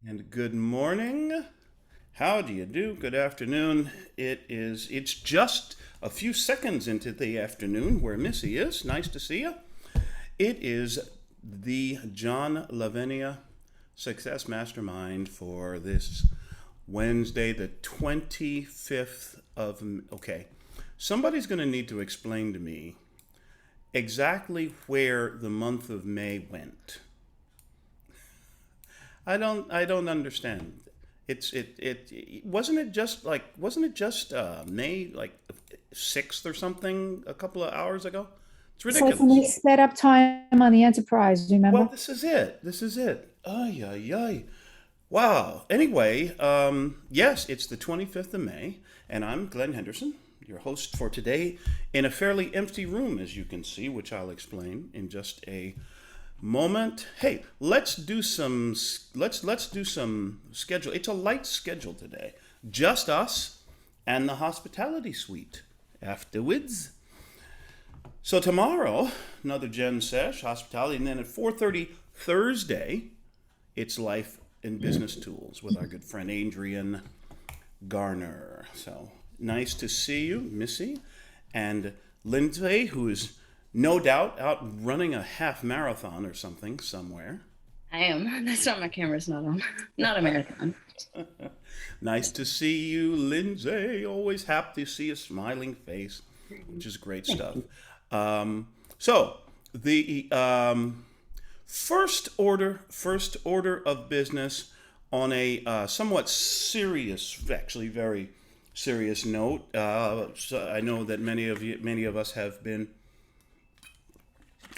And good morning. How do you do? Good afternoon. It's just a few seconds into the afternoon where Missy is. Nice to see you. It is the John Lavinia Success Mastermind for this Wednesday, the 25th of. Okay. Somebody's going to need to explain to me exactly where the month of May went. I don't understand. It wasn't it just May like 6th or something a couple of hours ago? It's It's like when they ridiculous. sped up time on the Enterprise, Well, remember? this is it. This is it. Ay ay ay. Wow. Anyway, yes, it's the 25th of May, and I'm Glen Henderson, your host for today, in a fairly empty room, as you can see, which I'll explain in just a moment. Hey, let's do some schedule. It's a light schedule today. Just us and the hospitality suite. Afterwards. So tomorrow, another Gen Sesh hospitality, and then at 4:30 Thursday, it's life and business tools with our good friend Adrian Garner. So nice to see you, Missy, and Lindsay, who is no doubt out running a half marathon or something somewhere. I am. That's why my camera's not on. Not a marathon. Nice to see you, Lindsay. Always happy to see a smiling face, which is great stuff. So the first order of business on a somewhat serious, actually very serious note. So I know that many of us have been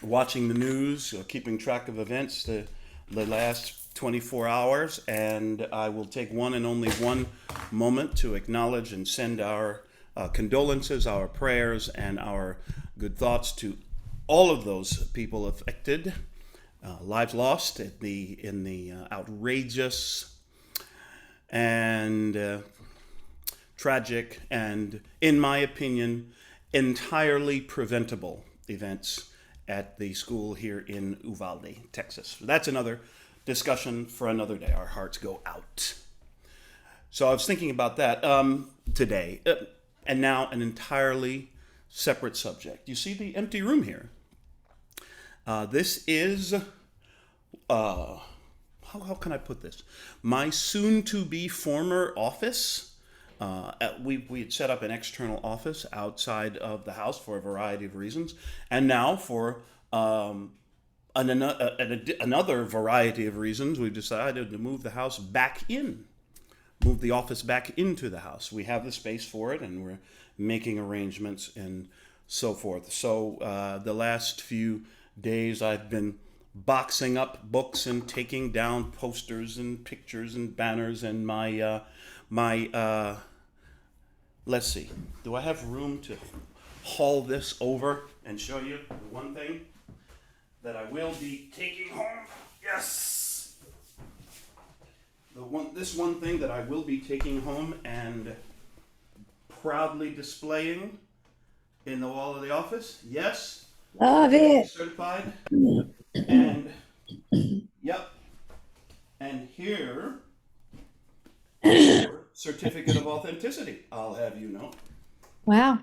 watching the news, keeping track of events the last 24 hours, and I will take one and only one moment to acknowledge and send our condolences, our prayers, and our good thoughts to all of those people affected, lives lost in the outrageous and tragic and, in my opinion, entirely preventable events at the school here in Uvalde, Texas. That's another discussion for another day. Our hearts go out. So I was thinking about that today, and now an entirely separate subject. You see the empty room here. This is, how can I put this? My soon-to-be former office. We had set up an external office outside of the house for a variety of reasons, and now for another variety of reasons, we've decided to move the office back into the house. We have the space for it, and we're making arrangements and so forth. So the last few days, I've been boxing up books and taking down posters and pictures and banners, and my let's see. Do I have room to haul this over and show you the one thing that I will be taking home? Yes! This one thing that I will be taking home and proudly displaying in the wall of the office. Yes. Love it. Certified. And, yep. And here, certificate of authenticity, I'll have you know. Wow.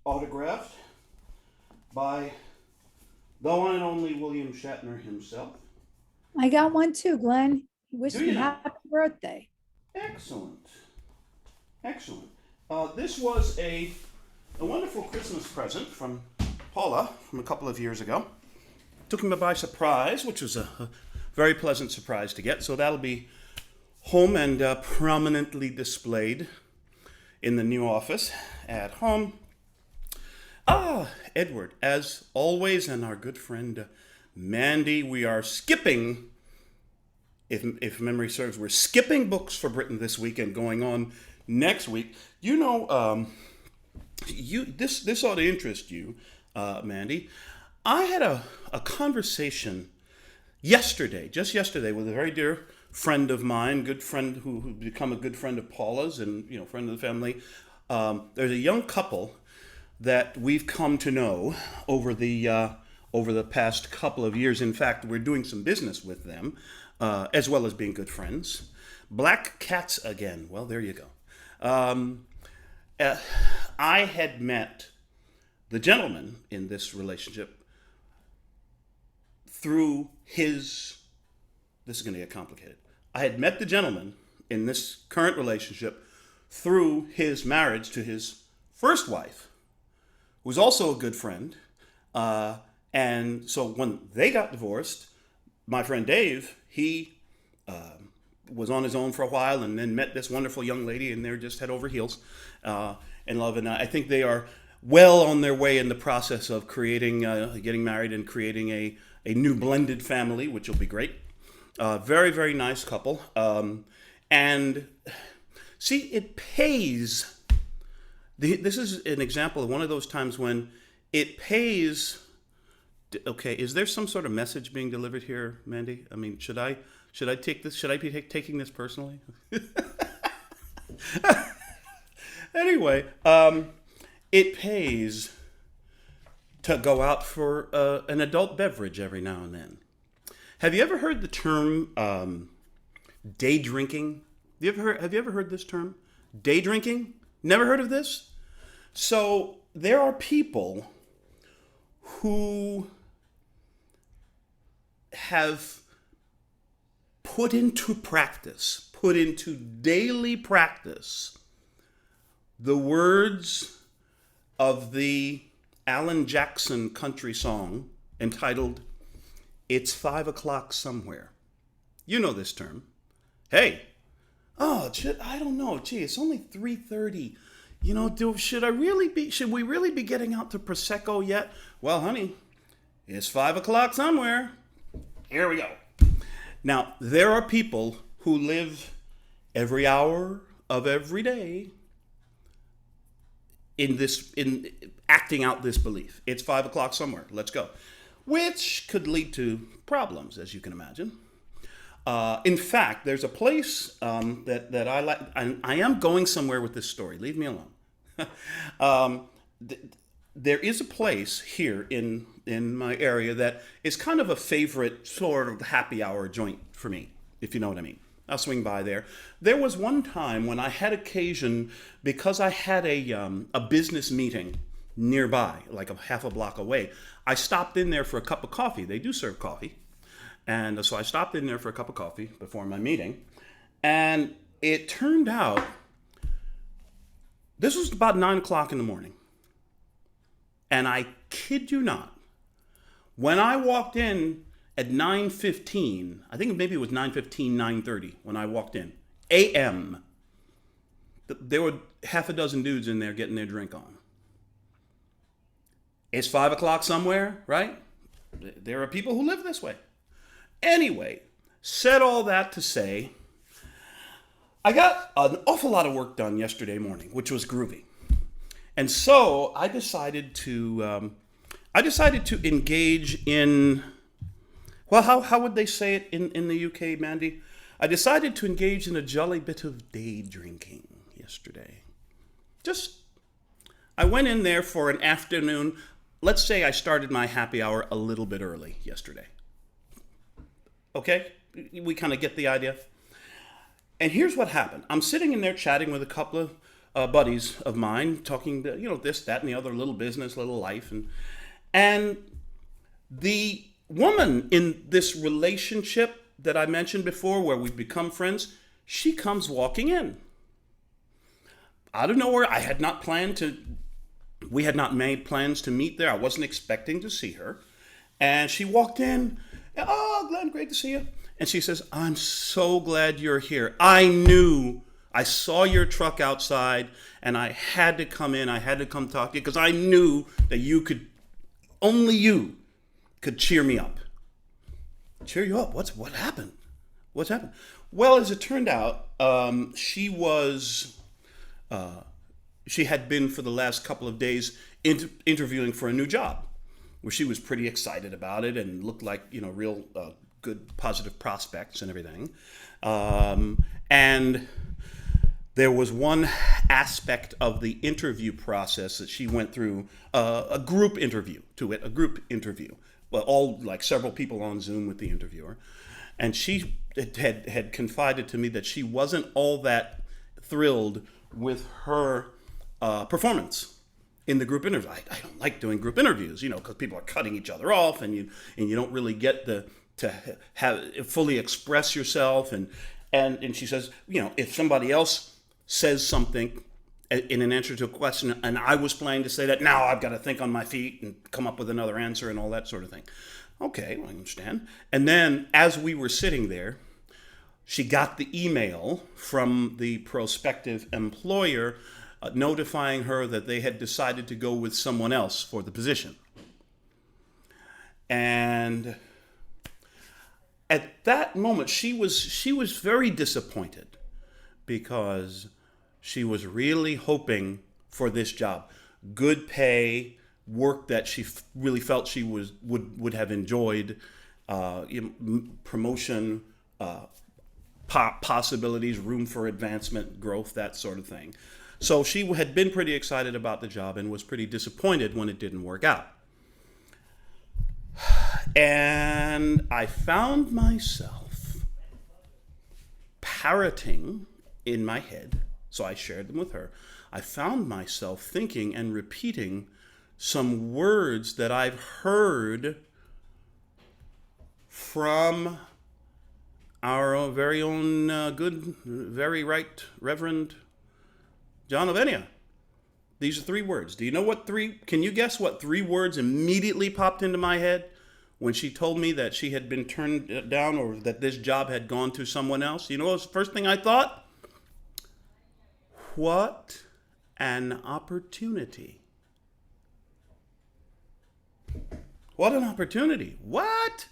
Autographed by the one and only William Shatner himself. I got one too, Glenn. He wished Do you me know? happy birthday. Excellent. Excellent. This was a wonderful Christmas present from Paula from a couple of years ago. Took me by surprise, which was a very pleasant surprise to get. So that'll be home and prominently displayed in the new office at home. Edward, as always, and our good friend Mandy, we are skipping, if memory serves, we're skipping Books for Britain this week and going on next week. You know, this ought to interest you, Mandy. I had a conversation just yesterday, with a very dear friend of mine, good friend who become a good friend of Paula's, and friend of the family. There's a young couple that we've come to know over the over the past couple of years. In fact, we're doing some business with them, as well as being good friends. Black Cats Again. Well, there you go. I had met the gentleman in this relationship through his, this is going to get complicated. I had met the gentleman in this current relationship through his marriage to his first wife, who was also a good friend. And so when they got divorced, my friend Dave, he was on his own for a while and then met this wonderful young lady, and they're just head over heels in love. And I think they are well on their way in the process of creating, getting married and creating a new blended family, which will be great. Very, very nice couple. And see, it pays. This is an example of one of those times when it pays. Okay, is there some sort of message being delivered here, Mandy? I mean, should I take this? Should I be taking this personally? Anyway, it pays to go out for an adult beverage every now and then. Have you ever heard the term day drinking? Have you ever heard this term? Day drinking? Never heard of this? So there are people who have put into daily practice, the words of the Alan Jackson country song entitled, "It's 5 o'clock somewhere." You know this term. Hey, I don't know. Gee, it's only 3:30. You know, should we really be getting out to Prosecco yet? Well, honey, it's 5 o'clock somewhere. Here we go. Now, there are people who live every hour of every day in acting out this belief. It's 5 o'clock somewhere. Let's go. Which could lead to problems, as you can imagine. In fact, there's a place that I like. I am going somewhere with this story. Leave me alone. There is a place here in my area that is kind of a favorite sort of happy hour joint for me, if you know what I mean. I'll swing by there. There was one time when I had occasion, because I had a business meeting nearby, like a half a block away. I stopped in there for a cup of coffee. They do serve coffee. And so I stopped in there for a cup of coffee before my meeting. And it turned out, this was about 9 o'clock in the morning. And I kid you not, when I walked in at 9:15, I think maybe it was 9:15, 9:30 when I walked in, a.m., there were half a dozen dudes in there getting their drink on. It's 5 o'clock somewhere, right? There are people who live this way. Anyway, said all that to say, I got an awful lot of work done yesterday morning, which was groovy. And so I decided to engage in, well, how would they say it in the UK, Mandy? I decided to engage in a jolly bit of day drinking yesterday. I went in there for an afternoon. Let's say I started my happy hour a little bit early yesterday. Okay? We kind of get the idea. And here's what happened. I'm sitting in there chatting with a couple of buddies of mine, talking to, this, that, and the other, little business, little life. And the woman in this relationship that I mentioned before, where we've become friends, she comes walking in. Out of nowhere, we had not made plans to meet there. I wasn't expecting to see her. And she walked in. "Oh, Glenn, great to see you." And she says, "I'm so glad you're here. I saw your truck outside, and I had to come in. I had to come talk to you because I knew that only you could cheer me up." Cheer you up? What happened? What's happened? Well, as it turned out, she had been for the last couple of days interviewing for a new job, where she was pretty excited about it and looked like, real good, positive prospects and everything. And there was one aspect of the interview process that she went through, a group interview, well, all like several people on Zoom with the interviewer, and she had confided to me that she wasn't all that thrilled with her performance in the group interview. I don't like doing group interviews, because people are cutting each other off, and you don't really get to have fully express yourself, and she says, if somebody else says something in an answer to a question, and I was planning to say that, now I've got to think on my feet and come up with another answer and all that sort of thing. Okay, well, I understand. And then as we were sitting there, she got the email from the prospective employer notifying her that they had decided to go with someone else for the position. And at that moment, she was very disappointed because she was really hoping for this job. Good pay, work that she really felt she would have enjoyed, promotion, possibilities, room for advancement, growth, that sort of thing. So she had been pretty excited about the job and was pretty disappointed when it didn't work out. And I found myself parroting in my head, so I shared them with her. I found myself thinking and repeating some words that I've heard from our very own good, very right Reverend John Ovenia. These are 3 words. Do you know can you guess what 3 words immediately popped into my head when she told me that she had been turned down or that this job had gone to someone else? You know what was the first thing I thought? What an opportunity. What an opportunity. What?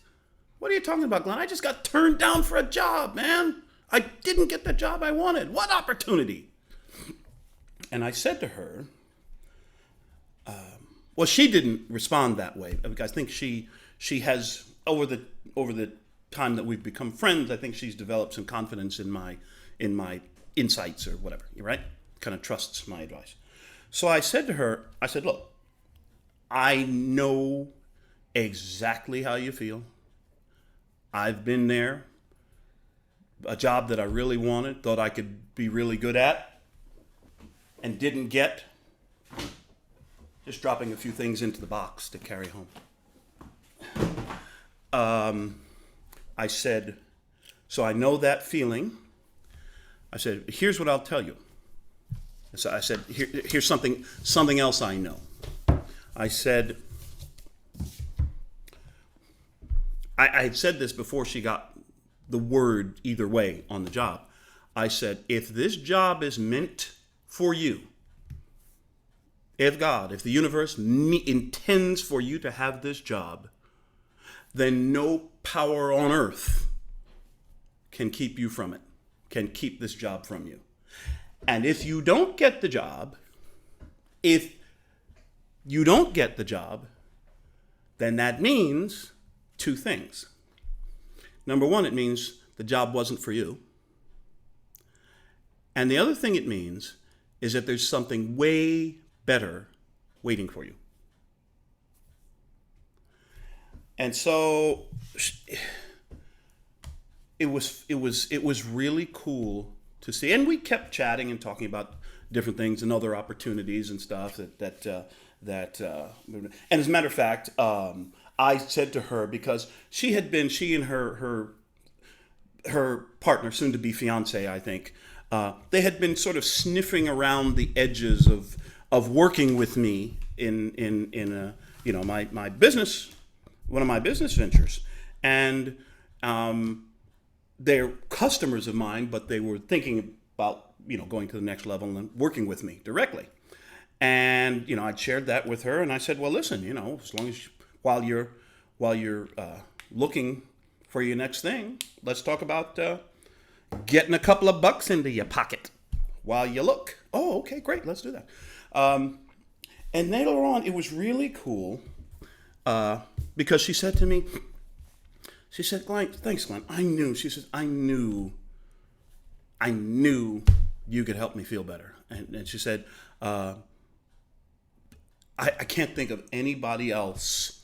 What are you talking about, Glenn? I just got turned down for a job, man. I didn't get the job I wanted. What opportunity? And I said to her, well, she didn't respond that way. I think she has, over the time that we've become friends, I think she's developed some confidence in my insights or whatever, right? Kind of trusts my advice. So I said to her, look, I know exactly how you feel. I've been there. A job that I really wanted, thought I could be really good at, and didn't get. Just dropping a few things into the box to carry home. I said, so I know that feeling. I said, here's what I'll tell you. So I said, here's something else I know. I said, I had said this before she got the word either way on the job. I said, if this job is meant for you, if the universe intends for you to have this job, then no power on earth can keep you from it, can keep this job from you. And if you don't get the job, then that means 2 things. Number 1, it means the job wasn't for you. And the other thing it means is that there's something way better waiting for you. And so it was really cool to see. And we kept chatting and talking about different things and other opportunities and stuff and as a matter of fact, I said to her, because she and her partner, soon to be fiance, I think, they had been sort of sniffing around the edges of working with me in my business, one of my business ventures, and they're customers of mine, but they were thinking about going to the next level and working with me directly. And I shared that with her, and I said, well, listen, as long as while you're looking for your next thing, let's talk about getting a couple of bucks into your pocket while you look. Oh, okay, great, let's do that. And later on, it was really cool because she said to me, Glenn, thanks, Glenn. I knew you could help me feel better. And she said, I can't think of anybody else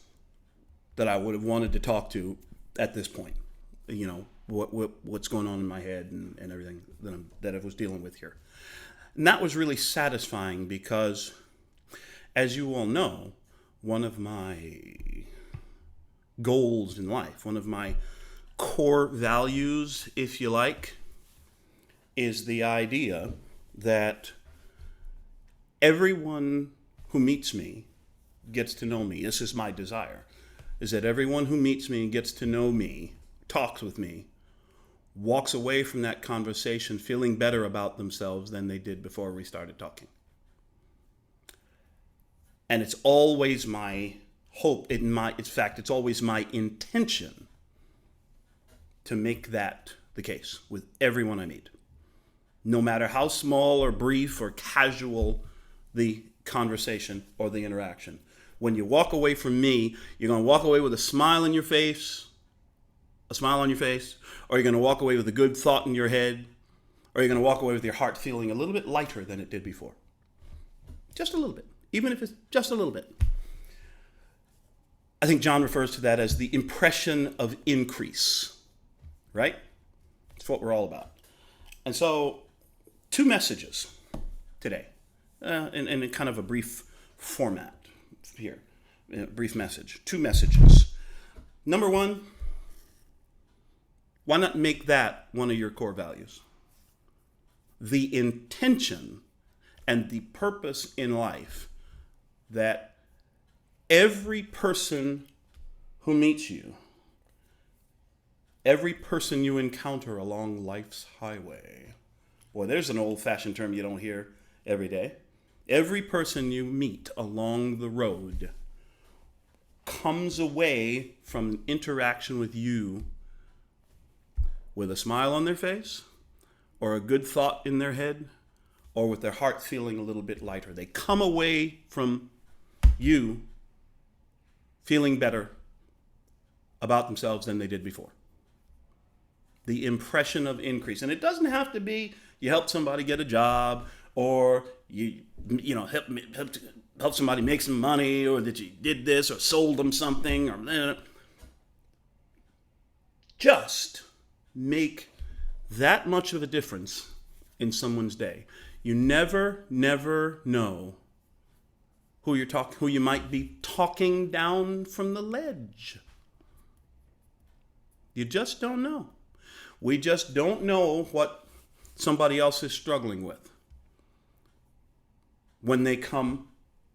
that I would have wanted to talk to at this point. What's going on in my head and everything that I was dealing with here. And that was really satisfying because, as you all know, one of my goals in life, one of my core values, if you like, is the idea that everyone who meets me gets to know me. This is my desire, is that everyone who meets me and gets to know me, talks with me, walks away from that conversation feeling better about themselves than they did before we started talking. And it's always my hope, in fact, it's always my intention to make that the case with everyone I meet. No matter how small or brief or casual the conversation or the interaction. When you walk away from me, you're going to walk away with a smile on your face, or you're going to walk away with a good thought in your head, or you're going to walk away with your heart feeling a little bit lighter than it did before. Just a little bit, even if it's just a little bit. I think John refers to that as the impression of increase, right? That's what we're all about. And so, 2 messages today, in kind of a brief format here, a brief message. 2 messages. Number 1, why not make that one of your core values? The intention and the purpose in life that every person who meets you, every person you encounter along life's highway. Boy, there's an old-fashioned term you don't hear every day. Every person you meet along the road comes away from interaction with you with a smile on their face, or a good thought in their head, or with their heart feeling a little bit lighter. They come away from you feeling better about themselves than they did before. The impression of increase. And it doesn't have to be you help somebody get a job, or you help somebody make some money, or that you did this or sold them something, or just make that much of a difference in someone's day. You never know who you might be talking down from the ledge. You just don't know. We just don't know what somebody else is struggling with when they come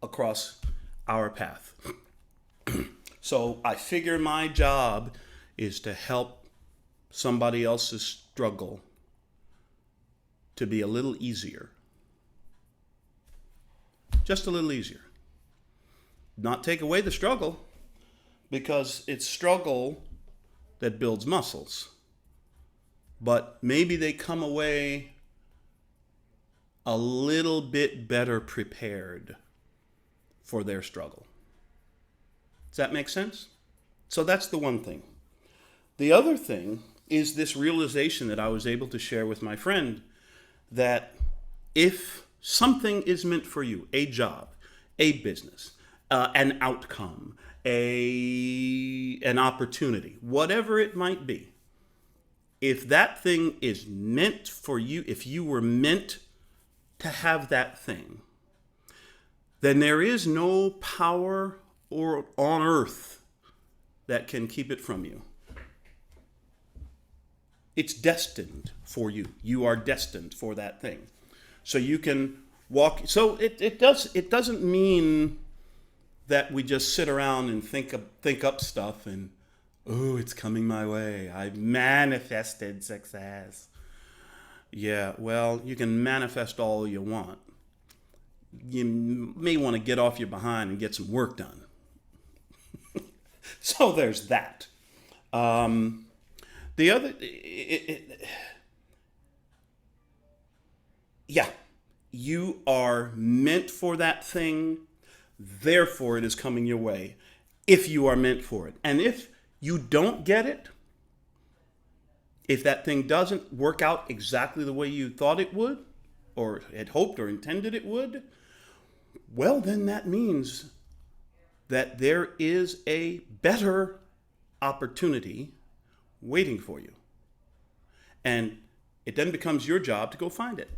across our path. So I figure my job is to help somebody else's struggle to be a little easier. Just a little easier. Not take away the struggle, because it's struggle that builds muscles. But maybe they come away a little bit better prepared for their struggle. Does that make sense? So that's the one thing. The other thing is this realization that I was able to share with my friend, that if something is meant for you, a job, a business, an outcome, an opportunity, whatever it might be, if that thing is meant for you, if you were meant to have that thing, then there is no power on earth that can keep it from you. It's destined for you. You are destined for that thing. So you can walk. So it doesn't mean that we just sit around and think up stuff and, oh, it's coming my way. I've manifested success. Yeah, well, you can manifest all you want. You may want to get off your behind and get some work done. So there's that. The other, you are meant for that thing, therefore it is coming your way, if you are meant for it. And if you don't get it, if that thing doesn't work out exactly the way you thought it would, or had hoped or intended it would, well, then that means that there is a better opportunity waiting for you. And it then becomes your job to go find it.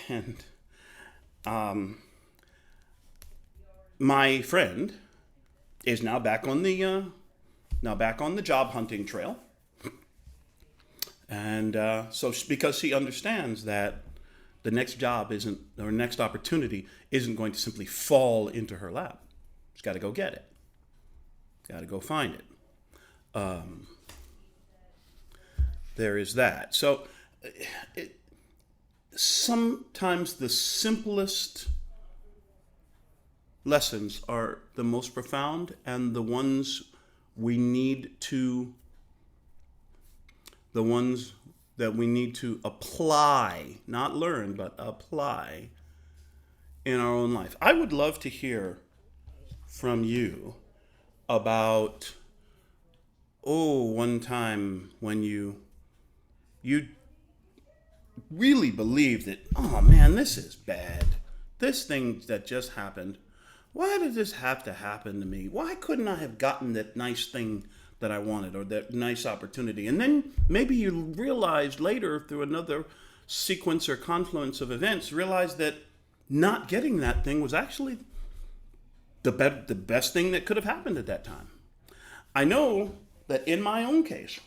And my friend is now back on the job hunting trail, and because she understands that the next job isn't, or next opportunity isn't going to simply fall into her lap. She's got to go get it. Got to go find it. There is that. So sometimes the simplest lessons are the most profound, and the ones that we need to apply, not learn, but apply in our own life. I would love to hear from you about, one time when you really believed that, oh man, this is bad. This thing that just happened, why did this have to happen to me? Why couldn't I have gotten that nice thing that I wanted, or that nice opportunity? And then maybe you realized later, through another sequence or confluence of events, realized that not getting that thing was actually the best thing that could have happened at that time. I know that in my own case,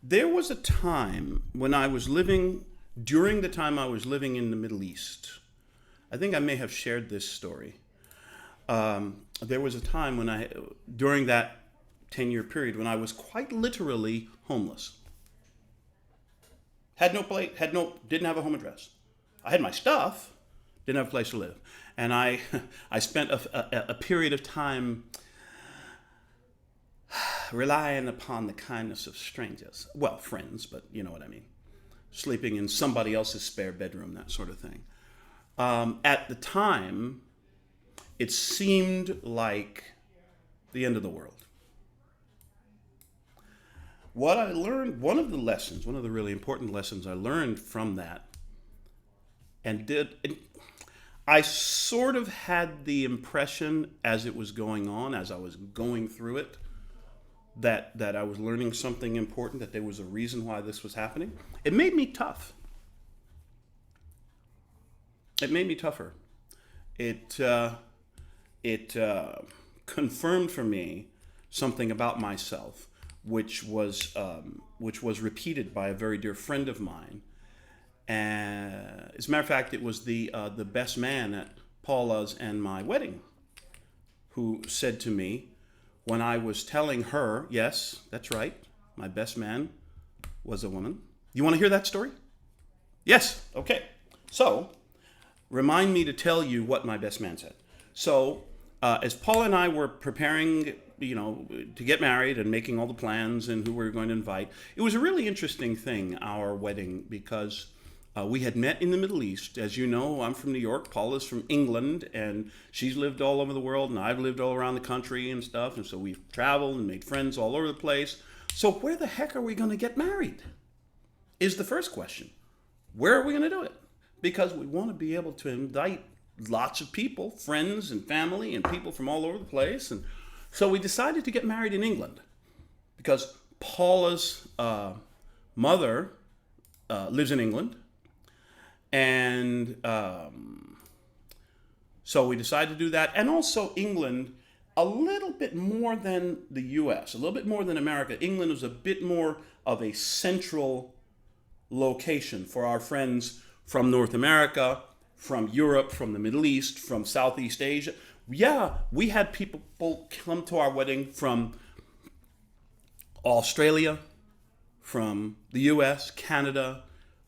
there was a time when during the time I was living in the Middle East. I think I may have shared this story. There was a time during that 10-year period, when I was quite literally homeless. Didn't have a home address. I had my stuff, didn't have a place to live. And I spent a period of time relying upon the kindness of strangers. Well, friends, but you know what I mean. Sleeping in somebody else's spare bedroom, that sort of thing. At the time, it seemed like the end of the world. What I learned, one of the really important lessons I learned from that, I sort of had the impression as it was going on, as I was going through it, that I was learning something important, that there was a reason why this was happening. It made me tough. It made me tougher. It confirmed for me something about myself, which was repeated by a very dear friend of mine. As a matter of fact, it was the best man at Paula's and my wedding who said to me, when I was telling her, yes, that's right, my best man was a woman. You want to hear that story? Yes. Okay. So, remind me to tell you what my best man said. So, as Paula and I were preparing, to get married and making all the plans and who we were going to invite, it was a really interesting thing, our wedding, because we had met in the Middle East. As you know, I'm from New York, Paula's from England, and she's lived all over the world, and I've lived all around the country and stuff, and so we've traveled and made friends all over the place. So where the heck are we going to get married is the first question. Where are we going to do it? Because we want to be able to invite lots of people, friends and family and people from all over the place. And so we decided to get married in England because Paula's mother lives in England. And so we decided to do that. And also England, a little bit more than the U.S., a little bit more than America. England was a bit more of a central location for our friends from North America, from Europe, from the Middle East, from Southeast Asia. Yeah, we had people come to our wedding from Australia, from the U.S., Canada,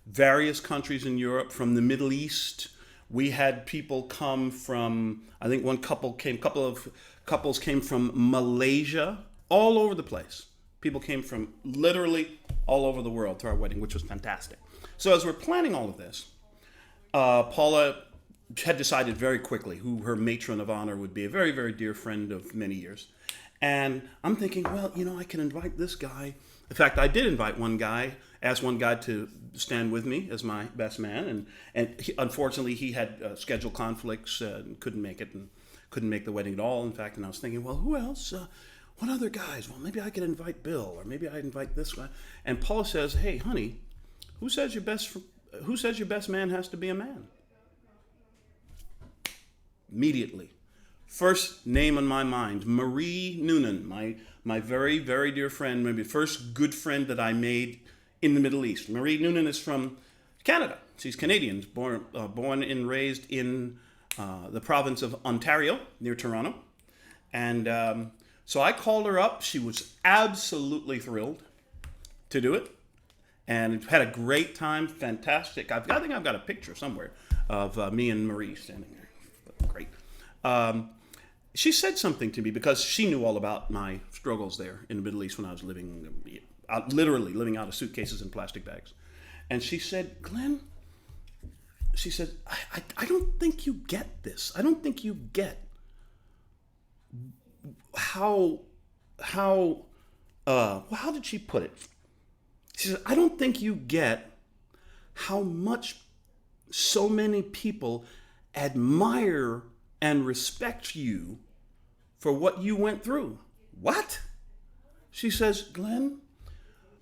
various countries in Europe, from the Middle East. We had people come from, I think couple of couples came from Malaysia, all over the place. People came from literally all over the world to our wedding, which was fantastic. So as we're planning all of this, Paula had decided very quickly who her matron of honor would be, a very, very dear friend of many years. And I'm thinking, well, I can invite this guy. In fact, I did invite asked one guy to stand with me as my best man, and unfortunately he had schedule conflicts and couldn't make it and couldn't make the wedding at all. In fact, and I was thinking, well, who else? What other guys? Well, maybe I could invite Bill, or maybe I'd invite this guy. And Paula says, "Hey, honey, who says your best man has to be a man?" Immediately, first name on my mind, Marie Noonan, my very, very dear friend, maybe the first good friend that I made in the Middle East. Marie Noonan is from Canada. She's Canadian, born and raised in the province of Ontario, near Toronto. And so I called her up. She was absolutely thrilled to do it, and had a great time. Fantastic. I think I've got a picture somewhere of me and Marie standing there. Great. She said something to me because she knew all about my struggles there in the Middle East when I was literally living out of suitcases and plastic bags. And she said, "Glenn," she said, I don't think you get this. I don't think you get how did she put it? She said, "I don't think you get how much so many people admire and respect you for what you went through." What? She says, "Glenn,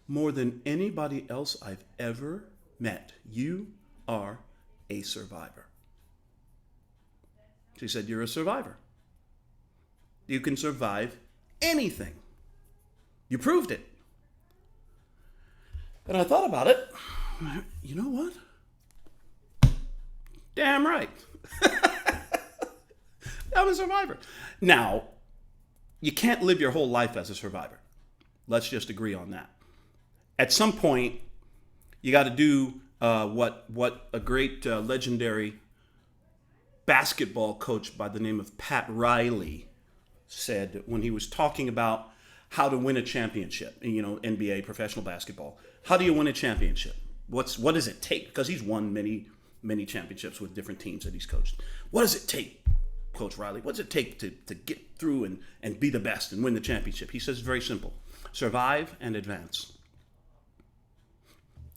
more than anybody else I've ever met, you are a survivor." She said, "You're a survivor. You can survive anything. You proved it." And I thought about it. You know what? Damn right. I'm a survivor. Now, you can't live your whole life as a survivor. Let's just agree on that. At some point, you got to do what a great legendary basketball coach by the name of Pat Riley said when he was talking about how to win a championship, NBA, professional basketball. How do you win a championship? What does it take? Because he's won many championships with different teams that he's coached. What does it take, Coach Riley? What does it take to get through and be the best and win the championship? He says very simple: survive and advance.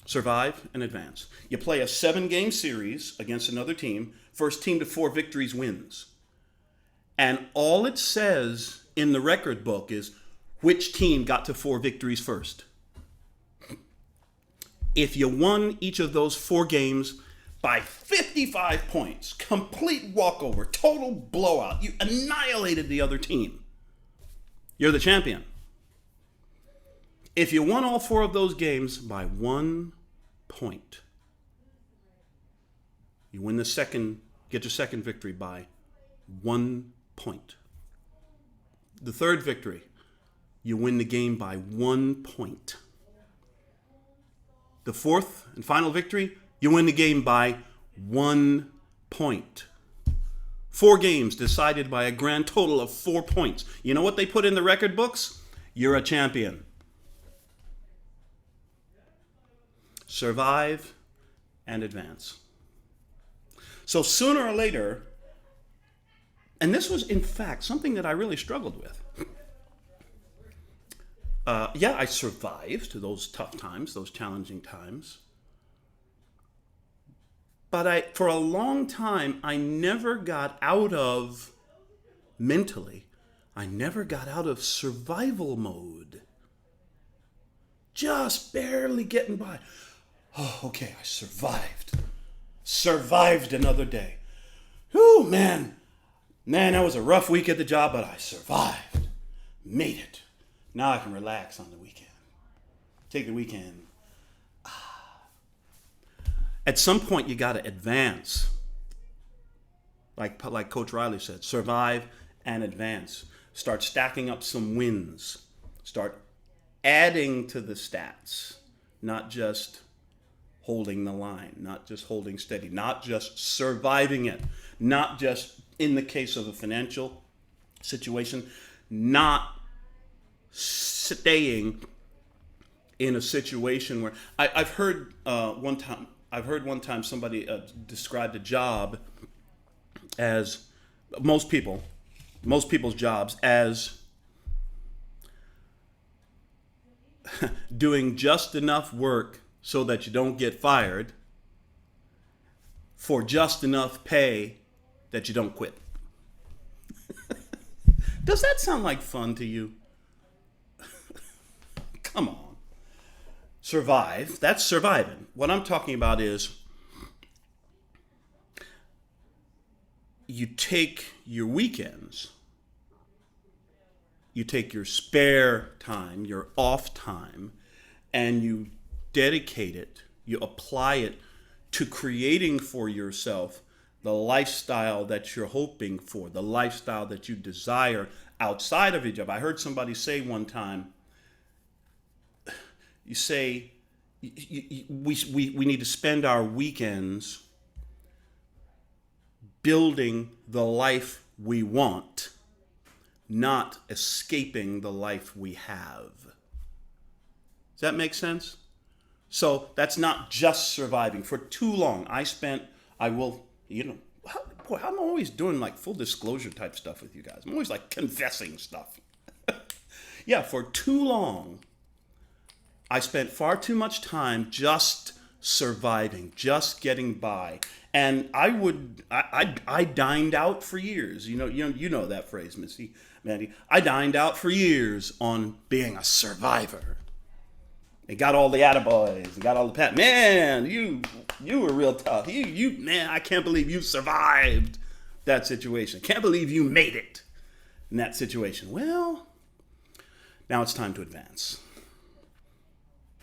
Survive and advance. You play a 7-game series against another team. First team to 4 victories wins. And all it says in the record book is which team got to 4 victories first. If you won each of those 4 games by 55 points, complete walkover, total blowout, you annihilated the other team, you're the champion. If you won all 4 of those games by 1 point, you win get your second victory by 1 point. The third victory, you win the game by 1 point. The fourth and final victory, you win the game by 1 point. 4 games decided by a grand total of 4 points. You know what they put in the record books? You're a champion. Survive and advance. So sooner or later, and this was in fact something that I really struggled with. I survived those tough times, those challenging times. But for a long time, I never got out of, mentally, I never got out of survival mode. Just barely getting by. Oh, okay, I survived. Survived another day. Whew, man, that was a rough week at the job, but I survived. Made it. Now I can relax on the weekend. Take the weekend. At some point, you got to advance. Like Coach Riley said, survive and advance. Start stacking up some wins. Start adding to the stats, not just holding the line, not just holding steady, not just surviving it, not just in the case of a financial situation, not staying in a situation where I've heard one time somebody described a job as most people's jobs as doing just enough work so that you don't get fired for just enough pay that you don't quit. Does that sound like fun to you? Come on. Survive. That's surviving. What I'm talking about is you take your weekends, you take your spare time, your off time, and you dedicate it, you apply it to creating for yourself the lifestyle that you're hoping for, the lifestyle that you desire outside of your job. I heard somebody say one time, you say, we need to spend our weekends building the life we want, not escaping the life we have. Does that make sense? So that's not just surviving. For too long, I'm always doing like full disclosure type stuff with you guys. I'm always like confessing stuff. Yeah, for too long, I spent far too much time just surviving, just getting by. And I dined out for years. You know that phrase, Mandy. I dined out for years on being a survivor. They got all the attaboys. They got all the pat. Man, you were real tough. Man, I can't believe you survived that situation. Can't believe you made it in that situation. Well, now it's time to advance.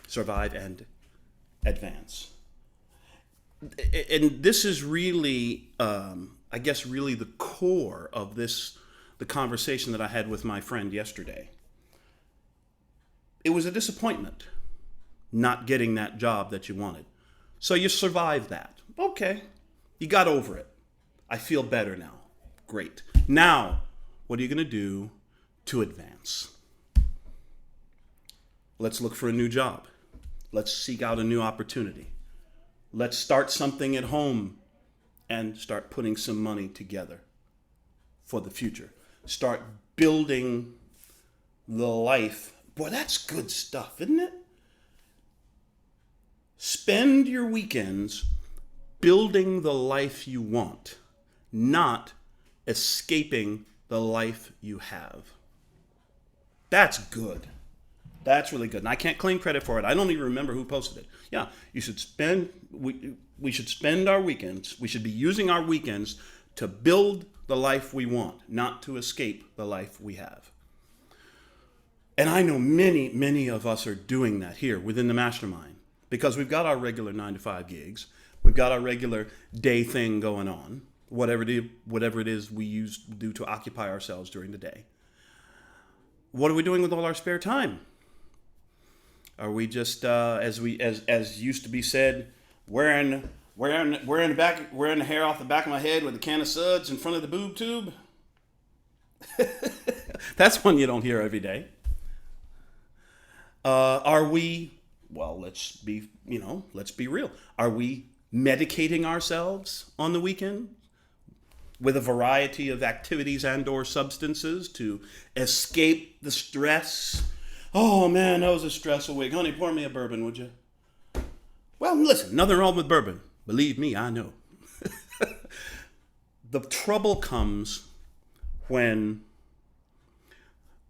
Survive and advance. And this is really, really the core of the conversation that I had with my friend yesterday. It was a disappointment not getting that job that you wanted. So you survived that. Okay. You got over it. I feel better now. Great. Now, what are you going to do to advance? Let's look for a new job. Let's seek out a new opportunity. Let's start something at home and start putting some money together for the future. Start building the life. Boy, that's good stuff, isn't it? Spend your weekends building the life you want, not escaping the life you have. That's good. That's really good. And I can't claim credit for it. I don't even remember who posted it. Yeah, we should spend our weekends. We should be using our weekends to build the life we want, not to escape the life we have. And I know many, many of us are doing that here within the mastermind because we've got our regular 9-to-5 gigs. We've got our regular day thing going on, whatever it is we do to occupy ourselves during the day. What are we doing with all our spare time? Are we just, as used to be said, wearing the hair off the back of my head with a can of suds in front of the boob tube? That's one you don't hear every day. Are we? Well, let's be real. Are we medicating ourselves on the weekend with a variety of activities and/or substances to escape the stress? Oh man, that was a stressful week. Honey, pour me a bourbon, would you? Well, listen, nothing wrong with bourbon. Believe me, I know. The trouble comes when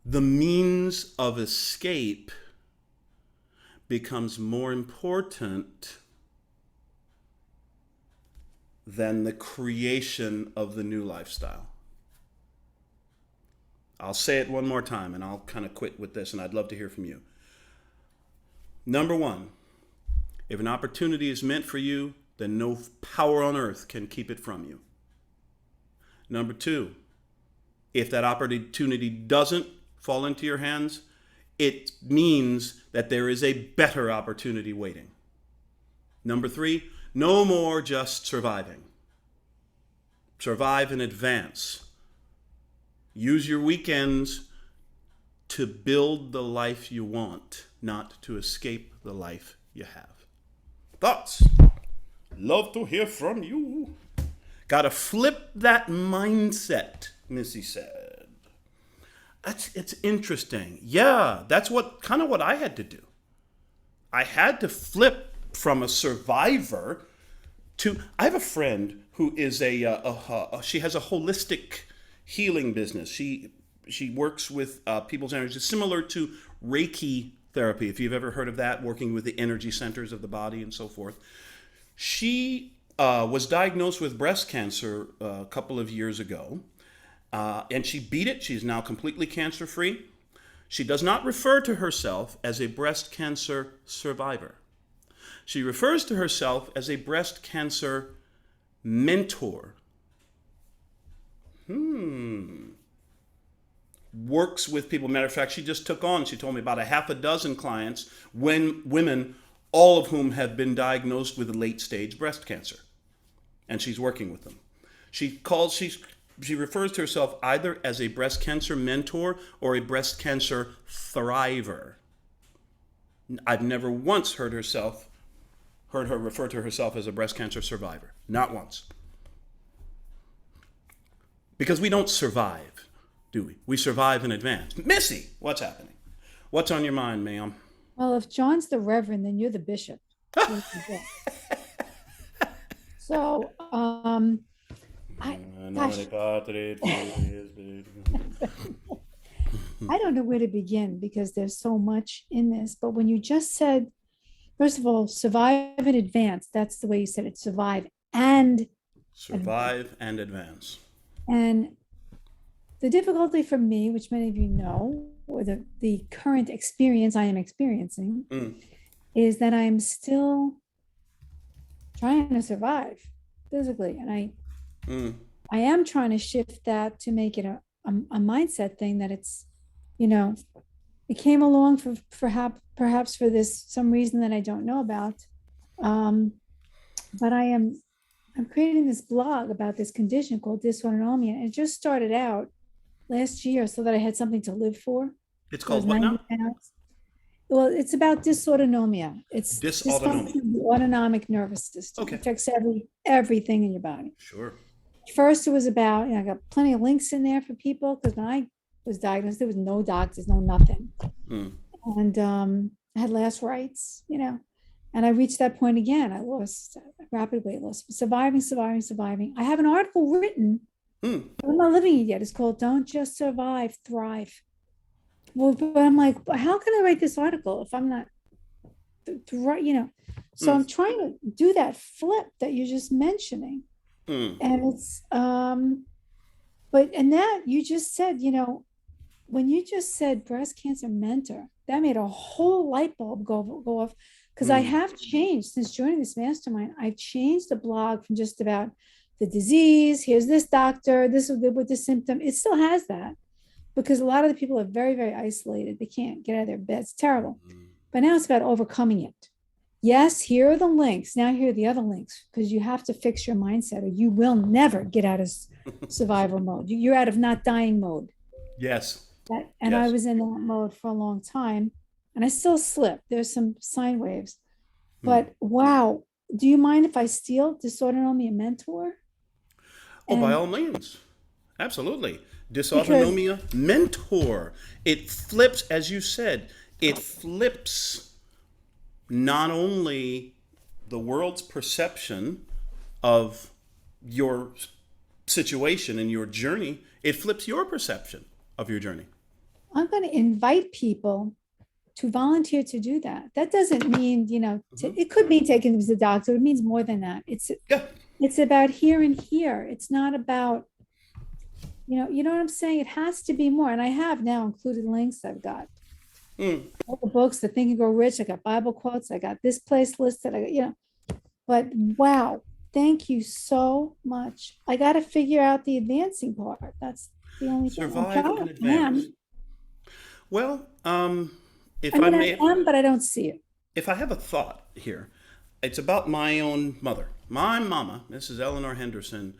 the means of escape becomes more important than the creation of the new lifestyle. I'll say it one more time and I'll kind of quit with this, and I'd love to hear from you. Number one, if an opportunity is meant for you, then no power on earth can keep it from you. Number two, if that opportunity doesn't fall into your hands, it means that there is a better opportunity waiting. Number three, no more just surviving. Survive in advance. Use your weekends to build the life you want, not to escape the life you have. Thoughts? Love to hear from you. Gotta flip that mindset, Missy said. It's interesting. Yeah, that's what I had to do. I had to flip from a survivor to. I have a friend who is she has a holistic healing business. She works with people's energy, similar to Reiki therapy, if you've ever heard of that, working with the energy centers of the body and so forth. She was diagnosed with breast cancer a couple of years ago, and she beat it. She's now completely cancer-free. She does not refer to herself as a breast cancer survivor. She refers to herself as a breast cancer mentor. Works with people. Matter of fact, she just took on, she told me, about a half a dozen clients, women, all of whom have been diagnosed with late stage breast cancer. And she's working with them. She refers to herself either as a breast cancer mentor or a breast cancer thriver. I've never once heard her refer to herself as a breast cancer survivor. Not once. Because we don't survive, do we? We survive in advance. Missy, what's happening? What's on your mind, ma'am? Well, if John's the reverend, then you're the bishop. So, I don't know where to begin because there's so much in this. But when you just said, first of all, survive and advance, that's the way you said it, survive and advance. And the difficulty for me, which many of you know, or the current experience I am experiencing, is that I'm still trying to survive physically. And I am trying to shift that to make it a mindset thing, that it's, it came along for perhaps for some reason that I don't know about. But I'm creating this blog about this condition called dysautonomia. And it just started out last year so that I had something to live for. It's called what now? Well, it's about dysautonomia. It's dysautonomia. The autonomic nervous system. Okay. It affects everything in your body. Sure. First, it was about, I got plenty of links in there for people, because when I was diagnosed, there was no doctors, no nothing. And I had last rites, and I reached that point again. I lost rapid weight loss, surviving. I have an article written. I'm not living it yet. It's called "Don't Just Survive, Thrive." Well, but I'm like, how can I write this article if I'm not, So I'm trying to do that flip that you're just mentioning, and it's, but that you just said, when you just said breast cancer mentor, that made a whole light bulb go off. Because I have changed since joining this mastermind. I've changed the blog from just about the disease. Here's this doctor. This is with the symptom. It still has that, because a lot of the people are very, very isolated. They can't get out of their beds. It's terrible. But now it's about overcoming it. Yes, here are the links. Now here are the other links, because you have to fix your mindset, or you will never get out of survival mode. You're out of not dying mode. Yes. And I was in that mode for a long time. And I still slip. There's some sine waves. But wow, do you mind if I steal dysautonomia mentor? By all means. Absolutely. Dysautonomia mentor. It flips, as you said, it flips not only the world's perception of your situation and your journey, it flips your perception of your journey. I'm going to invite people to volunteer to do that. That doesn't mean, it could mean taking them to the doctor. It means more than that. It's about here and here. It's not about, you know what I'm saying? It has to be more. And I have now included links. I've got all the books, The Think and Grow Rich. I got Bible quotes. I got this place listed. But wow, thank you so much. I got to figure out the advancing part. That's the only thing. Survive and advance. Well, if I may, I am, but I don't see it. If I have a thought here, it's about my own mother. My mama, Mrs. Eleanor Henderson,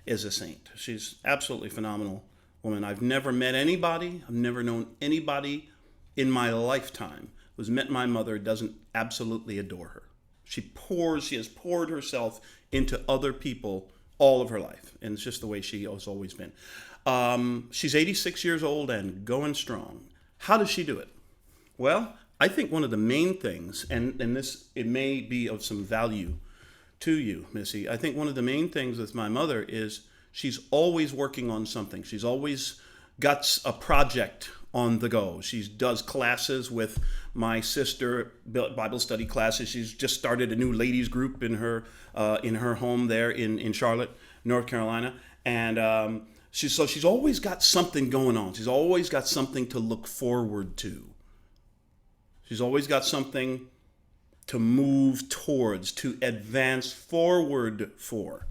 is a saint. She's absolutely phenomenal woman. I've never met anybody, I've never known anybody in my lifetime who's met my mother doesn't absolutely adore her. She has poured herself into other people all of her life, and it's just the way she has always been. She's 86 years old and going strong. How does she do it? Well, I think one of the main things, and this, it may be of some value to you, Missy. I think one of the main things with my mother is she's always working on something. She's always got a project on the go. She does classes with my sister, Bible study classes. She's just started a new ladies group in her home there in Charlotte, North Carolina, and she's always got something going on. She's always got something to look forward to. She's always got something to move towards, to advance forward for.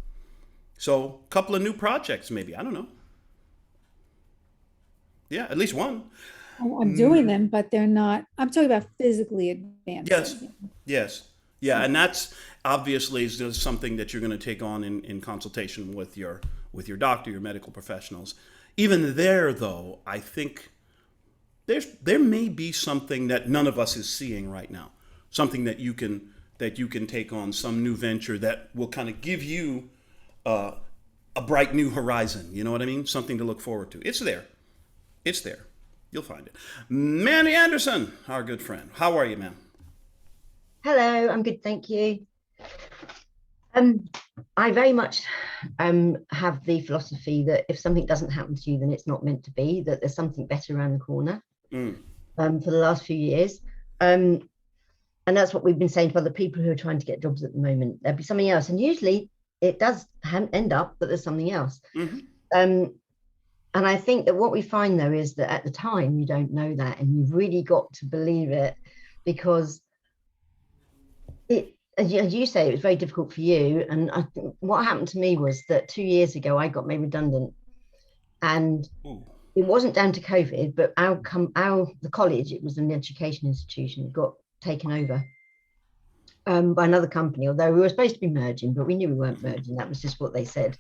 So, a couple of new projects, maybe. I don't know. Yeah, at least one. I'm doing them, but they're not, I'm talking about physically advancing. Yes. Yeah, and that's obviously is just something that you're going to take on in consultation with your doctor, your medical professionals. Even there, though, I think there may be something that none of us is seeing right now. Something that you can take on, some new venture that will kind of give you a bright new horizon. You know what I mean? Something to look forward to. It's there. It's there. You'll find it. Mandy Anderson, our good friend. How are you, ma'am? Hello, I'm good, thank you. I very much have the philosophy that if something doesn't happen to you, then it's not meant to be, that there's something better around the corner. For the last few years. And that's what we've been saying to other people who are trying to get jobs at the moment. There'll be something else. And usually it does end up that there's something else. And I think that what we find, though, is that at the time you don't know that, and you've really got to believe it, because it, as you say, it was very difficult for you. And I think what happened to me was that 2 years ago I got made redundant, and it wasn't down to COVID, but the college, it was an education institution, got taken over by another company, although we were supposed to be merging, but we knew we weren't merging. That was just what they said.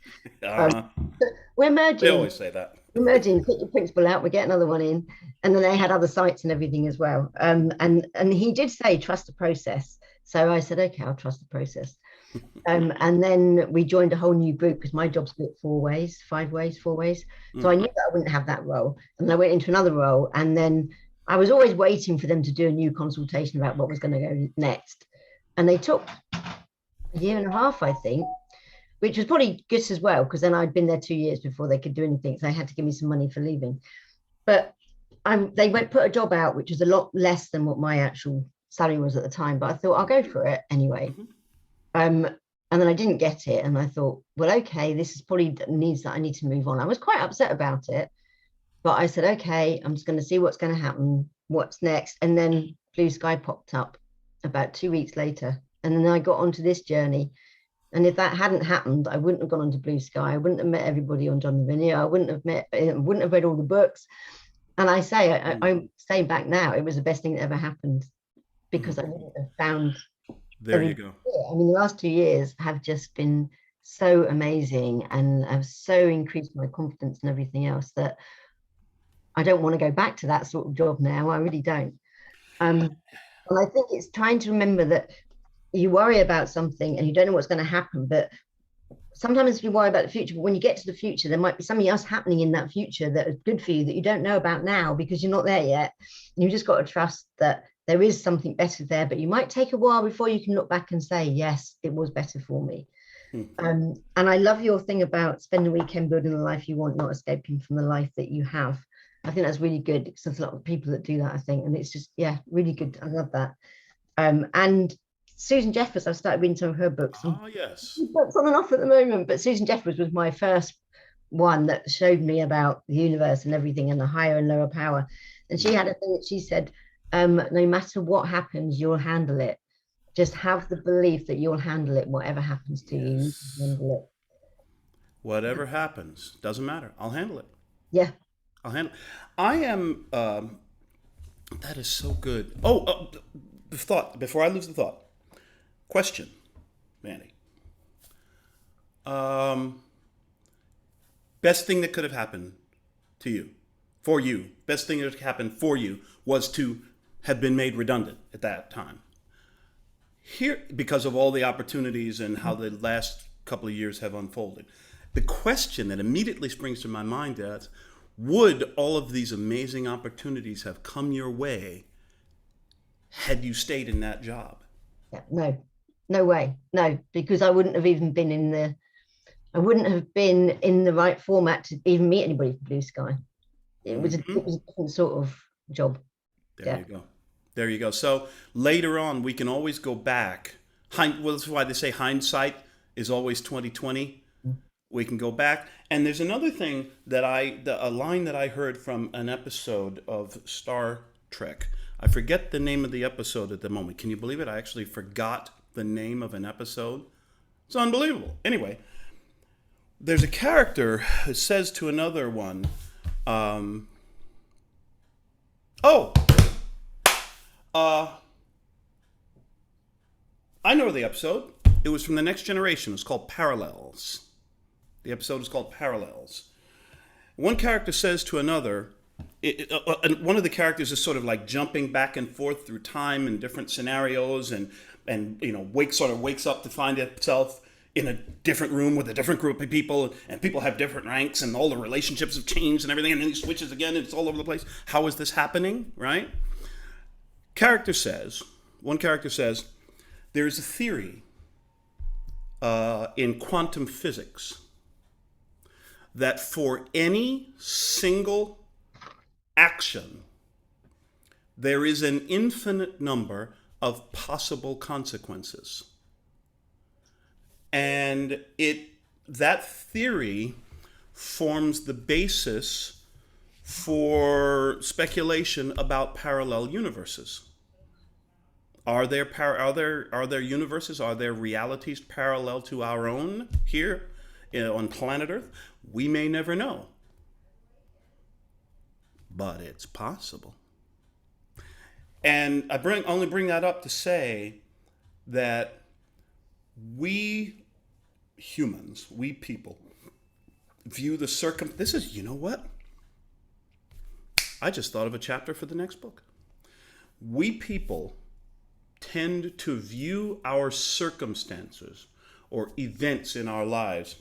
We're merging. They always say that. We're merging, put your principal out, we get another one in. And then they had other sites and everything as well. And he did say, trust the process. So I said, okay, I'll trust the process. And then we joined a whole new group, because my job's split 4 ways. So I knew that I wouldn't have that role. And I went into another role. And then I was always waiting for them to do a new consultation about what was going to go next. And they took a year and a half, I think, which was probably good as well, because then I'd been there 2 years before they could do anything. So they had to give me some money for leaving. But they put a job out, which was a lot less than what my actual salary was at the time. But I thought, I'll go for it anyway. And then I didn't get it. And I thought, well, okay, this is probably needs that I need to move on. I was quite upset about it. But I said, okay, I'm just going to see what's going to happen, what's next. And then Blue Sky popped up about 2 weeks later. And then I got onto this journey. And if that hadn't happened, I wouldn't have gone onto Blue Sky. I wouldn't have met everybody on John the Vineyard. I wouldn't have read all the books. And I say, I'm saying back now, it was the best thing that ever happened, because I wouldn't have found. There you go. I mean, the last 2 years have just been so amazing, and have so increased my confidence and everything else, that I don't want to go back to that sort of job now. I really don't. And I think it's trying to remember that you worry about something and you don't know what's going to happen, but sometimes you worry about the future, but when you get to the future, there might be something else happening in that future that is good for you that you don't know about now, because you're not there yet. And you just got to trust that there is something better there, but you might take a while before you can look back and say, yes, it was better for me. And I love your thing about spending a weekend building the life you want, not escaping from the life that you have. I think that's really good, because there's a lot of people that do that, I think, and it's just, yeah, really good. I love that. And Susan Jeffers, I've started reading some of her books. Oh, yes. Books on and off at the moment, but Susan Jeffers was my first one that showed me about the universe and everything, and the higher and lower power. And she had a thing that she said, no matter what happens, you'll handle it. Just have the belief that you'll handle it, whatever happens to you. You can handle it. Whatever happens, doesn't matter. I'll handle it. Yeah. I'll handle it. I am, that is so good. Thought, before I lose the thought. Question, Manny. Best thing that could have happened to you, for you, best thing that could happen for you was to have been made redundant at that time. Here, because of all the opportunities and how the last couple of years have unfolded. The question that immediately springs to my mind is, would all of these amazing opportunities have come your way had you stayed in that job. Yeah, no way. No, because I wouldn't have even been I wouldn't have been in the right format to even meet anybody from Blue Sky. It was a different sort of job. There you go. There you go. So later on, we can always go back. Well, that's why they say hindsight is always 20/20. We can go back. And there's another thing that a line that I heard from an episode of Star Trek. I forget the name of the episode at the moment. Can you believe it? I actually forgot the name of an episode. It's unbelievable. Anyway, there's a character who says to another one, I know the episode. It was from The Next Generation. It's called Parallels. The episode is called Parallels. One character says to another, one of the characters is sort of like jumping back and forth through time and different scenarios, and wakes up to find itself in a different room with a different group of people, and people have different ranks, and all the relationships have changed and everything, and then he switches again, and it's all over the place. How is this happening, right? One character says, there's a theory in quantum physics that for any single action, there is an infinite number of possible consequences. And that theory forms the basis for speculation about parallel universes. Are there universes? Are there realities parallel to our own here on planet Earth? We may never know, but it's possible. And I only bring that up to say that we humans, we people, view the this is, you know what? I just thought of a chapter for the next book. We people tend to view our circumstances or events in our lives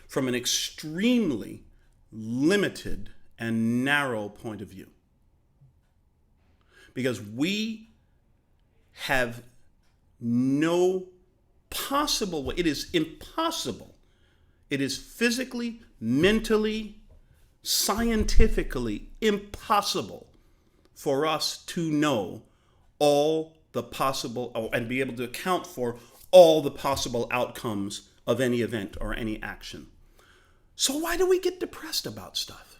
from an extremely limited and narrow point of view. Because we have no possible way, it is impossible, it is physically, mentally, scientifically impossible for us to know all the possible, and be able to account for all the possible outcomes of any event or any action. So why do we get depressed about stuff?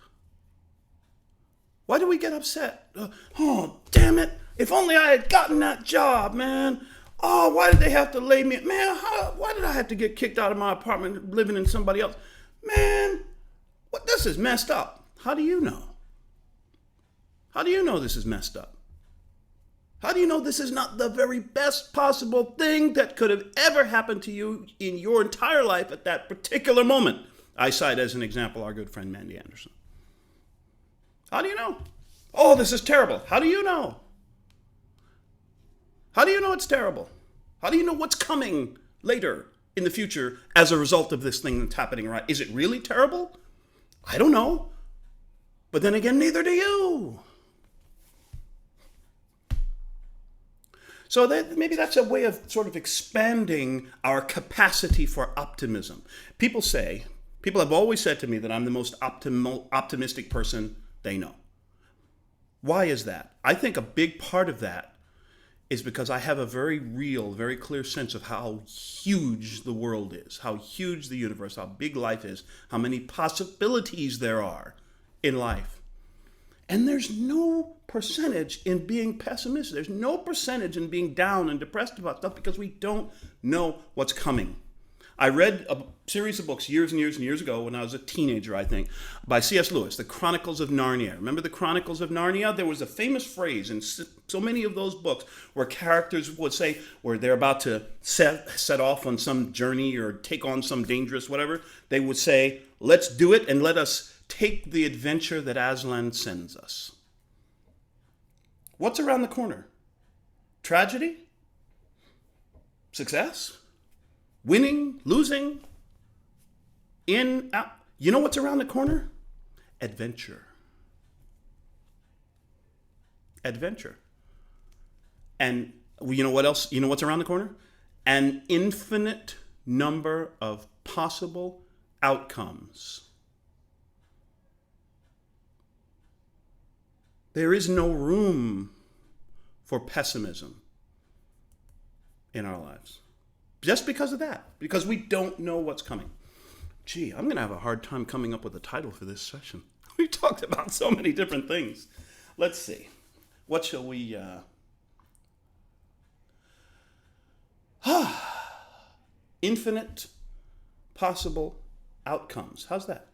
Why do we get upset? Oh, damn it. If only I had gotten that job, man. Oh, why did they have to lay me? Man, why did I have to get kicked out of my apartment living in somebody else? Man, this is messed up. How do you know? How do you know this is messed up? How do you know this is not the very best possible thing that could have ever happened to you in your entire life at that particular moment? I cite as an example our good friend Mandy Anderson. How do you know? Oh, this is terrible. How do you know? How do you know it's terrible? How do you know what's coming later in the future as a result of this thing that's happening right? Is it really terrible? I don't know. But then again, neither do you. So maybe that's a way of sort of expanding our capacity for optimism. People have always said to me that I'm the most optimistic person they know. Why is that? I think a big part of that is because I have a very real, very clear sense of how huge the world is, how huge the universe, how big life is, how many possibilities there are in life. And there's no percentage in being pessimistic. There's no percentage in being down and depressed about stuff because we don't know what's coming. I read a series of books years and years and years ago when I was a teenager, I think, by C.S. Lewis, The Chronicles of Narnia. Remember The Chronicles of Narnia? There was a famous phrase in so many of those books where characters would say, where they're about to set off on some journey or take on some dangerous whatever, they would say, let's do it and let us take the adventure that Aslan sends us. What's around the corner? Tragedy? Success? Winning? Losing? In? Out? You know what's around the corner? Adventure. Adventure. And you know what else? You know what's around the corner? An infinite number of possible outcomes. There is no room for pessimism in our lives. Just because of that. Because we don't know what's coming. Gee, I'm going to have a hard time coming up with a title for this session. We talked about so many different things. Let's see. What shall we... Infinite possible outcomes. How's that?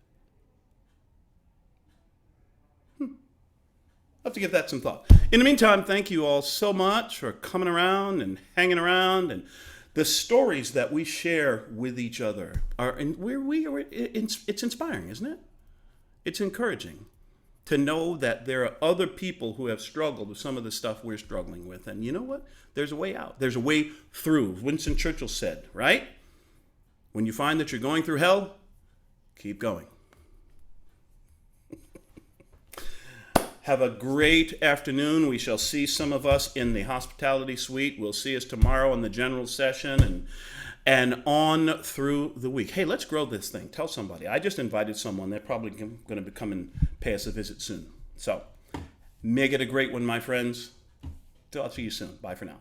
I'll have to give that some thought. In the meantime, thank you all so much for coming around and hanging around, and the stories that we share with each other are, and it's inspiring, isn't it? It's encouraging to know that there are other people who have struggled with some of the stuff we're struggling with. And you know what? There's a way out. There's a way through. Winston Churchill said, right? When you find that you're going through hell, keep going. Have a great afternoon. We shall see some of us in the hospitality suite. We'll see us tomorrow in the general session and on through the week. Hey, let's grow this thing. Tell somebody. I just invited someone. They're probably going to come and pay us a visit soon. So make it a great one, my friends. I'll see you soon. Bye for now.